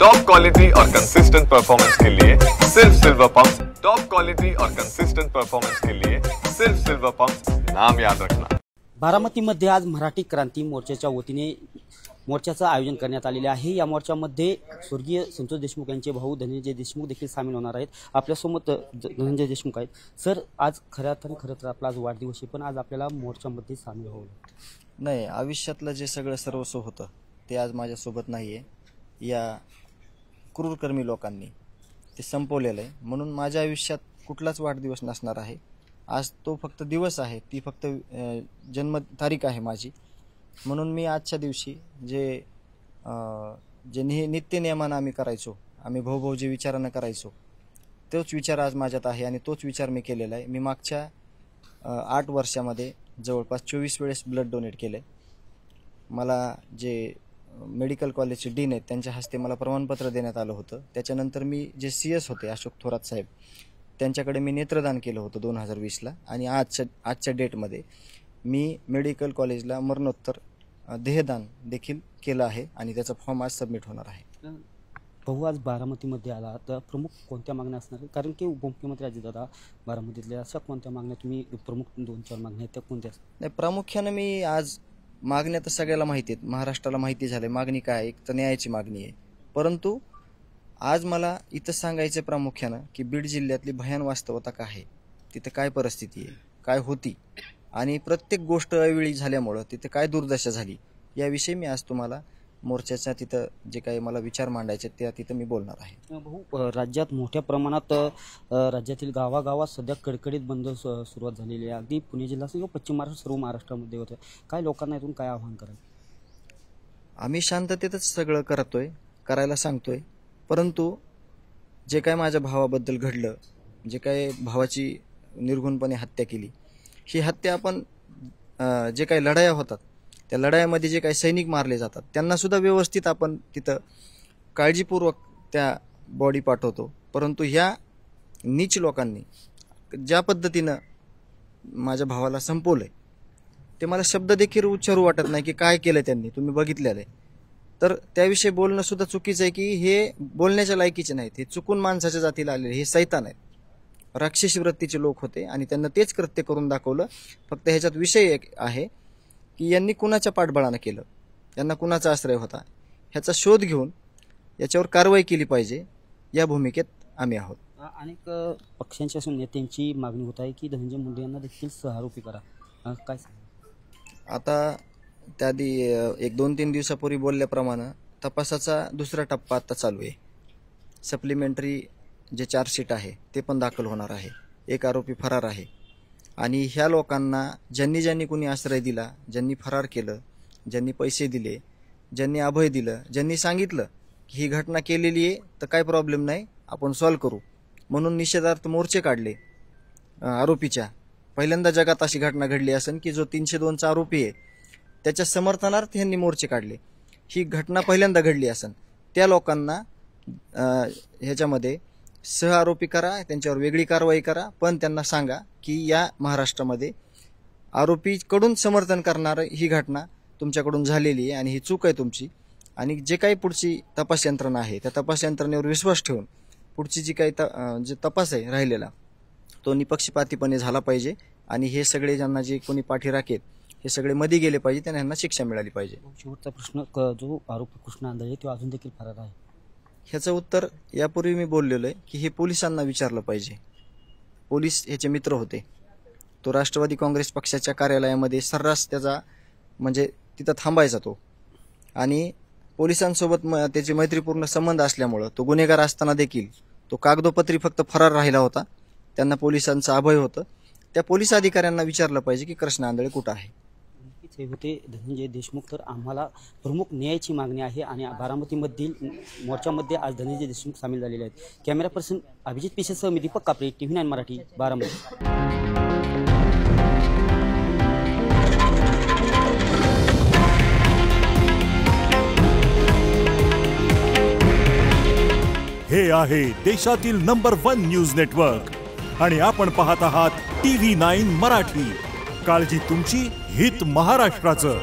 Top quality और consistent performance के लिए सिर्फ सिल्वर पंप्स। टॉप क्वालिटी और कंसिस्टेंट परफॉर्मेंस के लिए सिर्फ सिल्वर पंप्स, नाम याद रखना। बारामतीमध्ये आज मराठी क्रांती मोर्चाच्या वतीने मोर्चाचं आयोजन करण्यात आलेले आहे। या मोर्चामध्ये स्वर्गीय संतोष देशमुख यांचे भाऊ धनंजय देशमुख देखील सामील होणार आहेत। आपल्यासोबत धनंजय देशमुख आहेत। सर, आज खरं तर आपला आज वाढदिवस आहे, पण आज आपल्याला मोर्चामध्ये सामील व्हावं नाही। आयुष्यातलं जे सगळं सर्वस्व होतं ते आज माझ्यासोबत नाहीये। या क्रूरकर्मी लोकांनी ते संपवलेलं आहे, म्हणून माझ्या आयुष्यात कुठलाच वाढदिवस नसणार आहे। आज तो फक्त दिवस आहे, ती फक्त जन्म तारीख आहे माझी। म्हणून मी आजच्या दिवशी जे नित्य नियमानं आम्ही करायचो, आम्ही भाऊ जे विचारानं करायचो, तोच विचार आज माझ्यात आहे आणि तोच विचार मी केलेला आहे। मी मागच्या 8 वर्षामध्ये जवळपास 24 वेळेस ब्लड डोनेट केले। मला जे मेडिकल कॉलेजचे डीन आहेत त्यांच्या हस्ते मला प्रमाणपत्र देण्यात आलं होतं। त्याच्यानंतर मी जे CS होते अशोक थोरात साहेब, त्यांच्याकडे मी नेत्रदान केलं होतं 2020ला आणि आजच्या डेटमध्ये मी मेडिकल कॉलेजला मरणोत्तर देहदान देखील केलं आहे आणि त्याचा फॉर्म आज सबमिट होणार आहे। भाऊ, आज बारामतीमध्ये आला तर प्रमुख कोणत्या मागण्या असणार? कारण की उपमुख्यमंत्री अजितदादा बारामतीतल्या अशा कोणत्या मागण्या तुम्ही प्रमुख 2-4 मागण्या आहेत त्या कोणत्या? नाही, प्रामुख्याने मी आज मागण्या तर सगळ्याला माहिती आहेत, महाराष्ट्राला माहिती झाले मागणी काय, एक तर न्यायाची मागणी आहे। परंतु आज मला इथं सांगायचं प्रामुख्यानं की बीड जिल्ह्यातली भयान वास्तवता काय आहे, तिथे काय परिस्थिती आहे, काय होती आणि प्रत्येक गोष्ट अवेळी झाल्यामुळं तिथे काय दुर्दशा झाली, याविषयी मी आज तुम्हाला मोर्चाच्या तिथं जे काही मला विचार मांडायचे त्या तिथं मी बोलणार आहे। भाऊ, राज्यात मोठ्या प्रमाणात राज्यातील गावागावात सध्या कडकडीत बंद सुरुवात झालेली आहे। अगदी पुणे जिल्हा किंवा पश्चिम महाराष्ट्र सर्व महाराष्ट्रामध्ये होतं। काय लोकांना यातून काय आव्हान करायचं? आम्ही शांततेतच सगळं करायला सांगतोय, परंतु जे काय माझ्या भावाबद्दल घडलं, जे काय भावाची निर्घुणपणे हत्या केली, ही हत्या आपण जे काही लढाया होतात त्या लढाईमध्ये जे काही सैनिक मारले जातात त्यांना सुद्धा व्यवस्थित आपण तिथं काळजीपूर्वक त्या बॉडी पाठवतो। परंतु ह्या नीच लोकांनी ज्या पद्धतीनं माझ्या भावाला संपवलंय ते मला शब्द देखील उच्चारू वाटत नाही की काय केलं त्यांनी, तुम्ही बघितलेलं आहे। तर त्याविषयी बोलणं सुद्धा चुकीचं आहे की हे बोलण्याच्या लायकीचे नाहीत, हे चुकून माणसाच्या जातीला आलेले हे सैतान आहेत, राक्षसी वृत्तीचे लोक होते आणि त्यांना तेच कृत्य करून दाखवलं। फक्त ह्याच्यात विषय एक आहे की यांनी कुणाच्या पाठबळानं केलं, यांना कुणाचा आश्रय होता, ह्याचा शोध घेऊन याच्यावर कारवाई केली पाहिजे, या भूमिकेत आम्ही आहोत। अनेक पक्षांच्या असून नेत्यांची मागणी होत आहे की धनंजय मुंडे यांना देखील सहआरोपी करा, काय? आता त्याआधी 1-2-3 दिवसापूर्वी बोलल्याप्रमाणे तपासाचा दुसरा टप्पा आता चालू आहे। सप्लिमेंटरी जे चार्जशीट आहे ते पण दाखल होणार आहे। एक आरोपी फरार आहे आणि ह्या लोकांना ज्यांनी कोणी आश्रय दिला, ज्यांनी फरार केलं, ज्यांनी पैसे दिले, ज्यांनी अभय दिलं, ज्यांनी सांगितलं की ही घटना केलेली आहे तर काय प्रॉब्लेम नाही, आपण सॉल्व्ह करू म्हणून निषेधार्थ मोर्चे काढले आरोपीच्या। पहिल्यांदा जगात अशी घटना घडली असेल की जो 302चा आरोपी आहे त्याच्या समर्थनार्थ यांनी मोर्चे काढले, ही घटना पहिल्यांदा घडली असेल। त्या लोकांना ह्याच्यामध्ये सहआरोपी करा, त्यांच्यावर वेगळी कारवाई करा, पण त्यांना सांगा की या महाराष्ट्रामध्ये आरोपीकडून समर्थन करणार ही घटना तुमच्याकडून झालेली आहे आणि ही चूक आहे तुमची, आणि जे काही पुढची तपास यंत्रणा आहे त्या तपास यंत्रणेवर विश्वास ठेवून पुढची जी काही जे तपास आहे राहिलेला तो निपक्षपातीपणे झाला पाहिजे आणि हे सगळे ज्यांना जे कोणी पाठी राखेत हे सगळे मध्ये गेले पाहिजे, त्यांना ह्यांना शिक्षा मिळाली पाहिजे। शेवटचा प्रश्न, जो आरोपी कृष्ण आंधळे तो अजून देखील फरार आहे, ह्याचं उत्तर यापूर्वी मी बोललेलो आहे की हे पोलिसांना विचारलं पाहिजे। पोलीस ह्याचे मित्र होते, तो राष्ट्रवादी काँग्रेस पक्षाच्या कार्यालयामध्ये सर्रास त्याचा म्हणजे तिथं थांबायचा तो, आणि पोलिसांसोबत त्याचे मैत्रीपूर्ण संबंध असल्यामुळं तो गुन्हेगार असताना देखील तो कागदोपत्री फक्त फरार राहिला होता, त्यांना पोलिसांचं अभय होतं। त्या पोलीस अधिकाऱ्यांना विचारलं पाहिजे की कृष्ण आंधळे कुठं आहे। हे होते धनंजय देशमुख। तर आम्हाला प्रमुख न्यायाची मागणी आहे आणि बारामतीमधील मोर्चामध्ये आज धनंजय देशमुख सामील झालेले आहेत। कॅमेरा पर्सन अभिजित पिसेसह मी दीपक कापरे, TV9 मराठी, बारामती। हे आहे देशातील नंबर 1 न्यूज नेटवर्क आणि आपण पाहत आहात TV9 मराठी। काळजी तुमची, हित महाराष्ट्राचं।